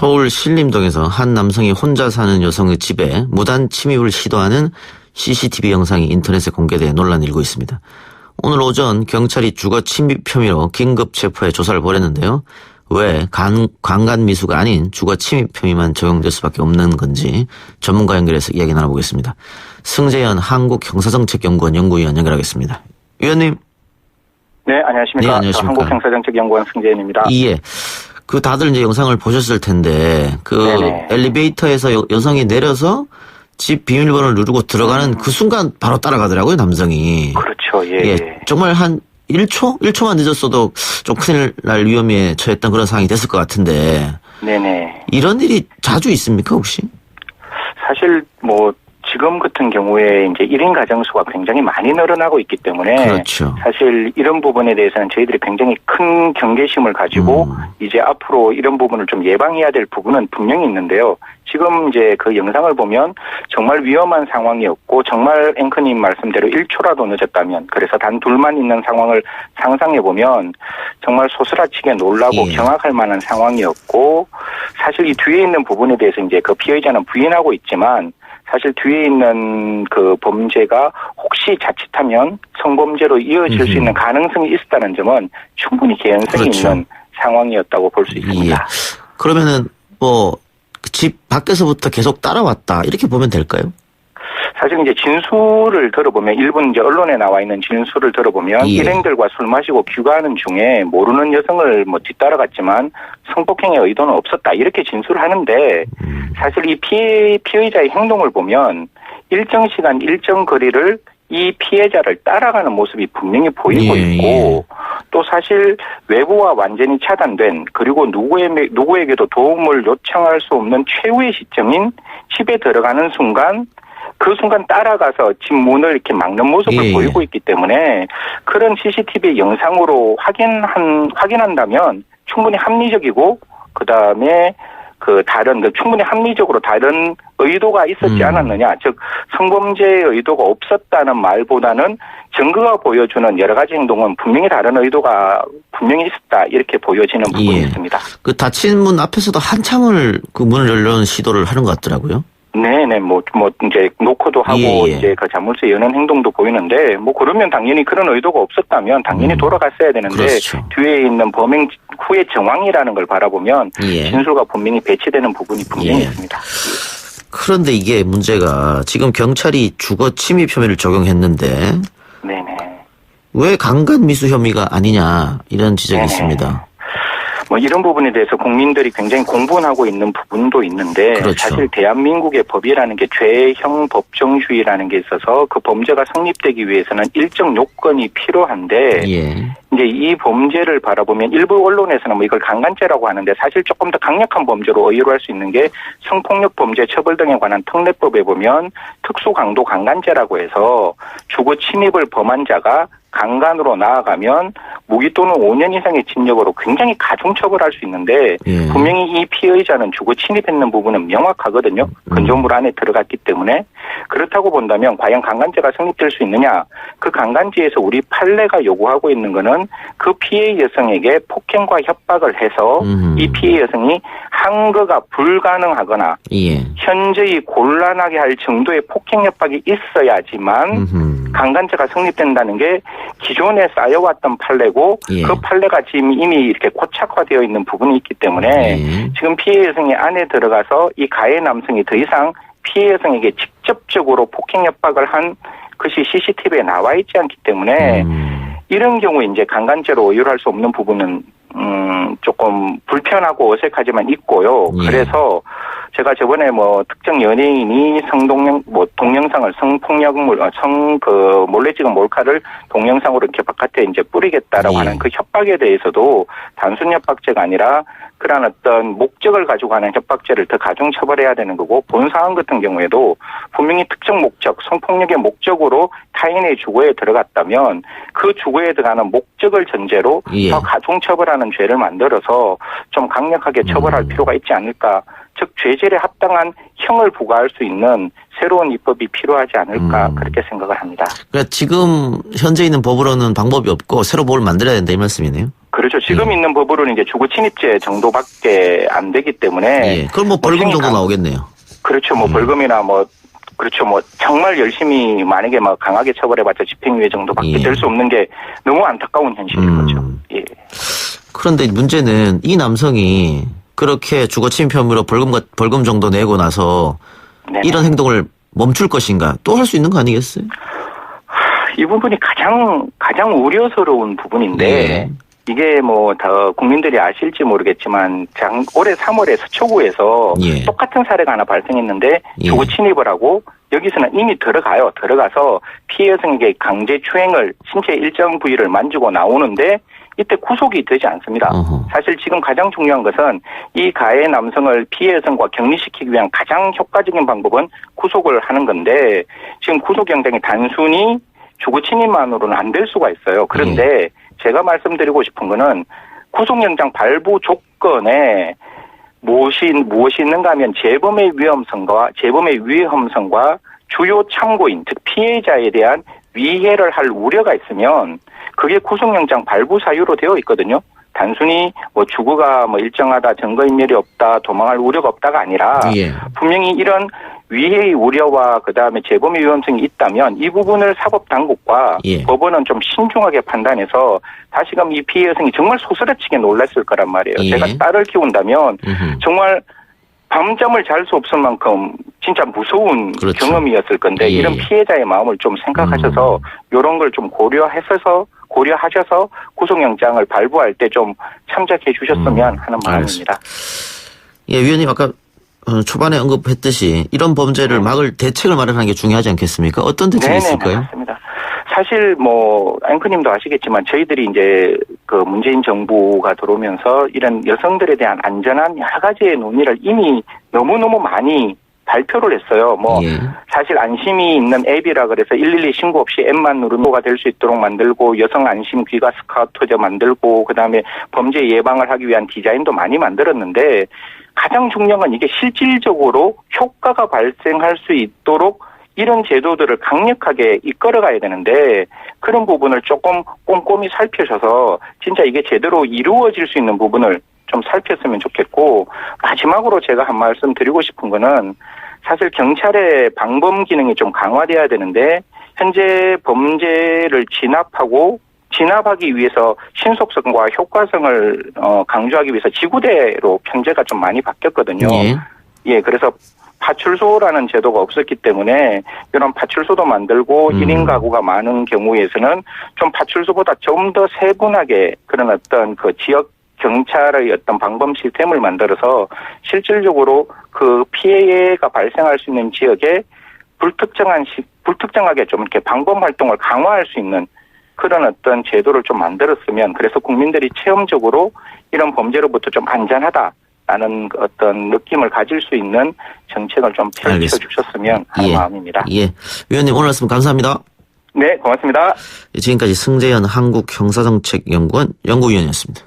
서울 신림동에서 한 남성이 혼자 사는 여성의 집에 무단 침입을 시도하는 CCTV 영상이 인터넷에 공개돼 논란이 일고 있습니다. 오늘 오전 경찰이 주거 침입 혐의로 긴급 체포해 조사를 벌였는데요. 왜 강간미수가 아닌 주거 침입 혐의만 적용될 수밖에 없는 건지 전문가 연결해서 이야기 나눠보겠습니다. 승재현 한국형사정책연구원 연구위원 연결하겠습니다. 위원님. 네, 안녕하십니까. 네, 안녕하십니까. 한국형사정책연구원 승재현입니다. 예. 다들 이제 영상을 보셨을 텐데, 네네. 엘리베이터에서 여성이 내려서 집 비밀번호를 누르고 들어가는 그 순간 바로 따라가더라고요, 남성이. 그렇죠, 예. 정말 한 1초? 1초만 늦었어도 좀 큰일 날 위험에 처했던 그런 상황이 됐을 것 같은데. 네네. 이런 일이 자주 있습니까, 혹시? 사실, 지금 같은 경우에 이제 1인 가정수가 굉장히 많이 늘어나고 있기 때문에. 그렇죠. 사실 이런 부분에 대해서는 저희들이 굉장히 큰 경계심을 가지고 이제 앞으로 이런 부분을 좀 예방해야 될 부분은 분명히 있는데요. 지금 이제 그 영상을 보면 정말 위험한 상황이었고 정말 앵커님 말씀대로 1초라도 늦었다면 그래서 단 둘만 있는 상황을 상상해 보면 정말 소스라치게 놀라고 경악할 만한 상황이었고 사실 이 뒤에 있는 부분에 대해서 이제 그 피해자는 부인하고 있지만 사실 뒤에 있는 그 범죄가 혹시 자칫하면 성범죄로 이어질 수 있는 가능성이 있었다는 점은 충분히 개연성이 있는 상황이었다고 볼 수 있습니다. 예. 그러면은 집 밖에서부터 계속 따라왔다 이렇게 보면 될까요? 사실 이제 진술을 들어보면 일본 이제 언론에 나와 있는 진술을 들어보면 일행들과 술 마시고 귀가하는 중에 모르는 여성을 뒤따라갔지만 성폭행의 의도는 없었다 이렇게 진술을 하는데 사실 이 피해자의 행동을 보면 일정 시간 일정 거리를 이 피해자를 따라가는 모습이 분명히 보이고 있고 또 사실 외부와 완전히 차단된 그리고 누구에게도 도움을 요청할 수 없는 최후의 시점인 집에 들어가는 순간 그 순간 따라가서 집 문을 이렇게 막는 모습을 보이고 있기 때문에 그런 CCTV 영상으로 확인한다면 충분히 합리적이고 그다음에 충분히 합리적으로 다른 의도가 있었지 않았느냐. 즉, 성범죄의 의도가 없었다는 말보다는 증거가 보여주는 여러 가지 행동은 분명히 다른 의도가 분명히 있었다. 이렇게 보여지는 부분이 있습니다. 그 닫힌 문 앞에서도 한참을 그 문을 열려는 시도를 하는 것 같더라고요. 네네, 이제, 노크도 하고, 이제 그 자물쇠 여는 행동도 보이는데, 그러면 당연히 그런 의도가 없었다면 당연히 돌아갔어야 되는데, 그렇죠. 뒤에 있는 범행 후의 정황이라는 걸 바라보면, 진술과 분명히 배치되는 부분이 분명히 있습니다. 그런데 이게 문제가 지금 경찰이 주거 침입 혐의를 적용했는데, 네네. 왜 강간 미수 혐의가 아니냐, 이런 지적이 있습니다. 이런 부분에 대해서 국민들이 굉장히 공분하고 있는 부분도 있는데 사실 대한민국의 법이라는 게 죄형 법정주의라는 게 있어서 그 범죄가 성립되기 위해서는 일정 요건이 필요한데 이제 이 범죄를 바라보면 일부 언론에서는 이걸 강간죄라고 하는데 사실 조금 더 강력한 범죄로 의유할 수 있는 게 성폭력 범죄 처벌 등에 관한 특례법에 보면 특수강도 강간죄라고 해서 주거 침입을 범한 자가 강간으로 나아가면 무기 또는 5년 이상의 징역으로 굉장히 가중처벌할 수 있는데 분명히 이 피해자는 주거 침입했는 부분은 명확하거든요. 건조물 안에 들어갔기 때문에 그렇다고 본다면 과연 강간죄가 성립될 수 있느냐. 그 강간죄에서 우리 판례가 요구하고 있는 거는 그 피해 여성에게 폭행과 협박을 해서 이 피해 여성이 항거가 불가능하거나 현저히 곤란하게 할 정도의 폭행 협박이 있어야지만 강간죄가 성립된다는 게 기존에 쌓여왔던 판례고 그 판례가 지금 이미 이렇게 고착화되어 있는 부분이 있기 때문에 지금 피해 여성이 안에 들어가서 이 가해 남성이 더 이상 피해 여성에게 직접적으로 폭행 협박을 한 것이 CCTV에 나와 있지 않기 때문에 이런 경우에 이제 강간죄로 의율할 수 없는 부분은 조금 불편하고 어색하지만 있고요. 그래서 제가 저번에 특정 연예인이 동영상을 몰래 찍은 몰카를 동영상으로 이렇게 바깥에 이제 뿌리겠다라고 하는 그 협박에 대해서도 단순 협박죄가 아니라 그런 어떤 목적을 가지고 하는 협박죄를 더 가중 처벌해야 되는 거고 본 사안 같은 경우에도 분명히 특정 목적, 성폭력의 목적으로 타인의 주거에 들어갔다면 그 주거에 들어가는 목적을 전제로 더 가중 처벌하는 죄를 만들어서 좀 강력하게 처벌할 필요가 있지 않을까. 즉 죄질에 합당한 형을 부과할 수 있는 새로운 입법이 필요하지 않을까 그렇게 생각을 합니다. 그러니까 지금 현재 있는 법으로는 방법이 없고 새로 법을 만들어야 된다 이 말씀이네요. 그렇죠. 지금 있는 법으로는 이제 주거 침입죄 정도밖에 안 되기 때문에. 그럼 뭐 벌금 정도 나오겠네요. 그렇죠. 뭐 벌금이나 뭐 그렇죠. 뭐 정말 열심히 만약에 막 강하게 처벌해봤자 집행유예 정도밖에 될 수 없는 게 너무 안타까운 현실인 거죠. 예. 그런데 문제는 이 남성이 그렇게 주거침입 혐의로 벌금 정도 내고 나서 네네. 이런 행동을 멈출 것인가 또 할 수 있는 거 아니겠어요? 이 부분이 가장 우려스러운 부분인데 이게 뭐 더 국민들이 아실지 모르겠지만 올해 3월에 서초구에서 똑같은 사례가 하나 발생했는데 주거 침입을 하고 여기서는 이미 들어가서 피해 여성에게 강제 추행을 신체 일정 부위를 만지고 나오는데 이때 구속이 되지 않습니다. 사실 지금 가장 중요한 것은 이 가해 남성을 피해 여성과 격리시키기 위한 가장 효과적인 방법은 구속을 하는 건데 지금 구속영장이 단순히 주거 침입만으로는 안 될 수가 있어요. 그런데 제가 말씀드리고 싶은 거는 구속영장 발부 조건에 무엇이 있는가 하면 재범의 위험성과 주요 참고인 즉 피해자에 대한 위해를 할 우려가 있으면 그게 구속영장 발부 사유로 되어 있거든요. 단순히 뭐 주거가 뭐 일정하다, 증거인멸이 없다, 도망할 우려가 없다가 아니라 분명히 이런 위해의 우려와 그다음에 재범의 위험성이 있다면 이 부분을 사법당국과 법원은 좀 신중하게 판단해서 다시금 이 피해 여성이 정말 소스라치게 놀랐을 거란 말이에요. 제가 딸을 키운다면 정말 밤잠을 잘 수 없을 만큼 진짜 무서운 경험이었을 건데 이런 피해자의 마음을 좀 생각하셔서 이런 걸 좀 고려하셔서 구속영장을 발부할 때 좀 참작해 주셨으면 하는 마음입니다. 위원님 아까 초반에 언급했듯이 이런 범죄를 막을 대책을 마련하는 게 중요하지 않겠습니까? 어떤 대책이 있을까요? 맞습니다. 사실 뭐 앵커님도 아시겠지만 저희들이 이제 그 문재인 정부가 들어오면서 이런 여성들에 대한 안전한 여러 가지의 논의를 이미 너무너무 많이 발표를 했어요. 사실 안심이 있는 앱이라 그래서 112 신고 없이 앱만 누르고가 될 수 있도록 만들고 여성 안심 귀가 스카우터제 만들고 그다음에 범죄 예방을 하기 위한 디자인도 많이 만들었는데 가장 중요한 건 이게 실질적으로 효과가 발생할 수 있도록 이런 제도들을 강력하게 이끌어가야 되는데 그런 부분을 조금 꼼꼼히 살펴셔서 진짜 이게 제대로 이루어질 수 있는 부분을 좀 살폈으면 좋겠고 마지막으로 제가 한 말씀 드리고 싶은 거는 사실 경찰의 방범 기능이 좀 강화돼야 되는데 현재 범죄를 진압하기 위해서 신속성과 효과성을 강조하기 위해서 지구대로 편제가 좀 많이 바뀌었거든요. 그래서 파출소라는 제도가 없었기 때문에 이런 파출소도 만들고 1인 가구가 많은 경우에서는 좀 파출소보다 좀 더 세분하게 그런 어떤 그 지역 경찰의 어떤 방범 시스템을 만들어서 실질적으로 그 피해가 발생할 수 있는 지역에 불특정하게 좀 이렇게 방범 활동을 강화할 수 있는 그런 어떤 제도를 좀 만들었으면 그래서 국민들이 체험적으로 이런 범죄로부터 좀 안전하다라는 어떤 느낌을 가질 수 있는 정책을 좀 펼쳐주셨으면 하는 마음입니다. 위원님 오늘 말씀 감사합니다. 네, 고맙습니다. 지금까지 승재현 한국형사정책연구원 연구위원이었습니다.